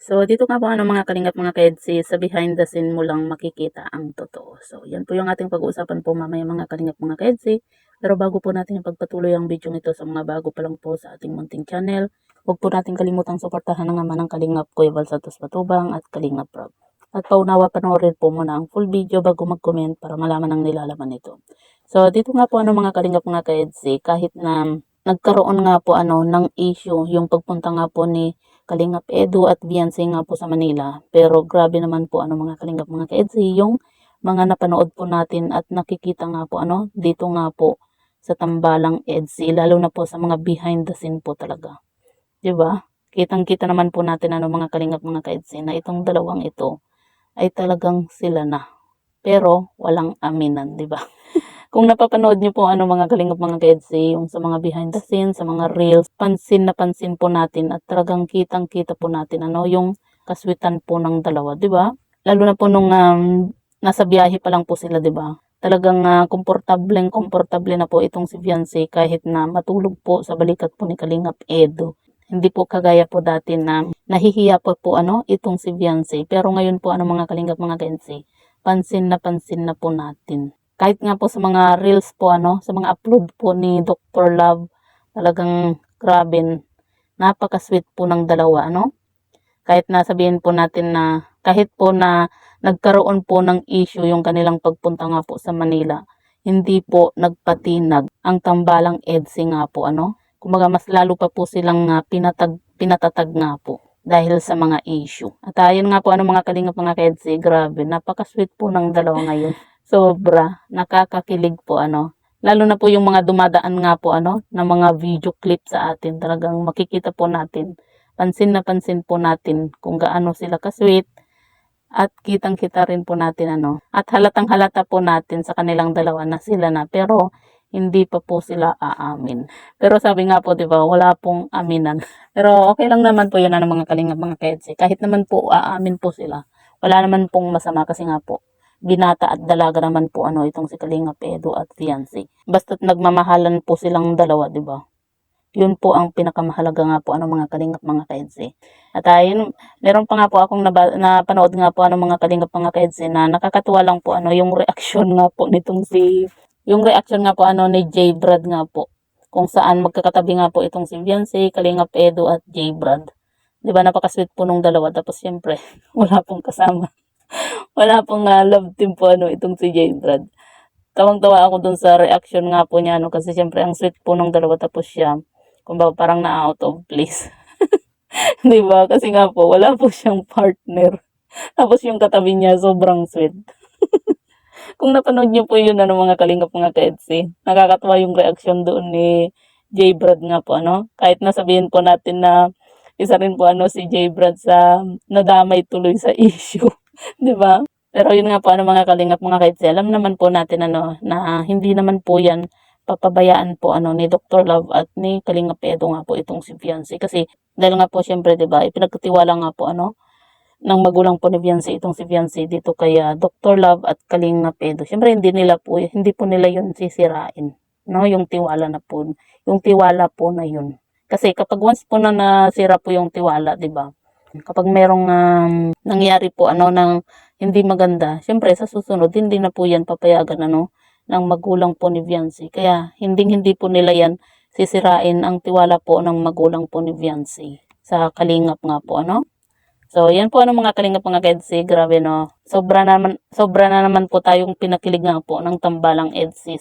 So, dito nga po mga kalingap mga kaedsi, sa behind the scene mo lang makikita ang totoo. So, yan po yung ating pag-uusapan po mamaya mga kalingap mga kaedsi. Pero bago po natin ipagpatuloy ang video nito sa mga bago pa lang po sa ating munting channel, huwag po natin kalimutang suportahan ng naman ng Kalingap Kuya Val Santos Matubang at Kalingap Rob. At paunawa panoorin po muna ang full video bago mag-comment para malaman ang nilalaman nito. So, dito nga po mga kalingap mga kaedsi, kahit na nagkaroon nga po ng issue yung pagpunta nga po ni Kalingap Edu at Beyonce nga po sa Manila. Pero grabe naman po mga kalingap mga kaedsi, yung mga napanood po natin at nakikita nga po dito nga po sa Tambalang EDSI, lalo na po sa mga behind the scene po talaga. 'Di ba? Kitang-kita naman po natin mga kalingap mga kaedsi na itong dalawang ito ay talagang sila na. Pero walang aminan, 'di ba? Kung napapanood niyo po mga kalingap mga kaedsi, yung sa mga behind the scenes, sa mga reels, pansin na pansin po natin at talagang kitang-kita po natin yung kaswitan po ng dalawa, 'di ba? Lalo na po nung nasa biyahe pa lang po sila, 'di ba? Talagang komportable na po itong si Beyonce kahit na matulog po sa balikat po ni Kalingap Edu. Hindi po kagaya po dati na nahihiya po itong si Beyonce. Pero ngayon po mga kalingap mga kaedsi, pansin na po natin. Kahit nga po sa mga reels po sa mga upload po ni Dr. Love, talagang grabe, napaka-sweet po ng dalawa Kahit na sabihin po natin na kahit po na nagkaroon po ng issue yung kanilang pagpunta nga po sa Manila, hindi po nagpatinag ang Tambalang EDSI nga po Kumbaga mas lalo pa po silang pinatatag nga po dahil sa mga issue. At ayun nga po mga kalingap mga kaedsi, grabe, napaka-sweet po ng dalawa ngayon. Sobra, nakakakilig po Lalo na po yung mga dumadaan nga po na mga video clip sa atin. Talagang makikita po natin, pansin na pansin po natin kung gaano sila ka-sweet. At kitang-kita rin po natin at halatang halata po natin sa kanilang dalawa na sila na, pero hindi pa po sila aamin. Pero sabi nga po 'di ba, wala pong aminan. Pero okay lang naman po 'yun mga kalingap mga kaedsi. Kahit naman po aamin po sila, wala naman pong masama kasi nga po binata at dalaga naman po itong si Kalingap Edu at Beyonce. Basta't nagmamahalan po silang dalawa, 'di ba? Yun po ang pinakamahalaga nga po mga kalingap mga kaedsi. At ayun, meron pa nga po akong napanood nga po mga kalingap mga kaedsi na nakakatuwa lang po yung reaksyon nga po yung reaksyon nga po ni J Brad nga po. Kung saan magkakatabi nga po itong si Beyonce, Kalingap Edu at J Brad. 'Di ba, napaka-sweet po nung dalawa, tapos siyempre wala pong kasama. Wala pong love team po itong si J Brad. Tawang-tawa ako dun sa reaction nga po niya kasi siyempre ang sweet po nung dalawa, tapos siya kumbaga parang na-out of place. 'Di ba? Kasi nga po wala po siyang partner. Tapos yung katabi niya sobrang sweet. Kung napanood niyo po yun mga kalingap mga kaedsi, nakakatawa yung reaction doon ni J Brad nga po Kahit na sabihin po natin na isa rin po si J Brad sa nadamay tuloy sa issue, 'di ba? Pero yun nga po mga kalingap mga kaedsi, alam naman po natin na hindi naman po yan papabayaan po ni Dr. Love at ni Kalingap Edu nga po itong si Beyonce. Kasi dahil nga po siyempre 'di ba, ipinagkatiwala nga po ng magulang po ni Beyonce itong si Beyonce dito kay Dr. Love at Kalingap Edu. Siyempre hindi po nila yun sisirain, yung tiwala yung tiwala po na yun. Kasi kapag once po na nasira po yung tiwala, 'di ba? Kapag merong nangyari po ng hindi maganda, siyempre sa susunod hindi na po yan papayagan ng magulang po ni Beyonce. Kaya hindi po nila yan sisirain ang tiwala po ng magulang po ni Beyonce sa Kalingap nga po So yan po mga kalingap mga kaedsi, grabe Sobra na naman po tayong pinakilig nga po ng Tambalang EDSI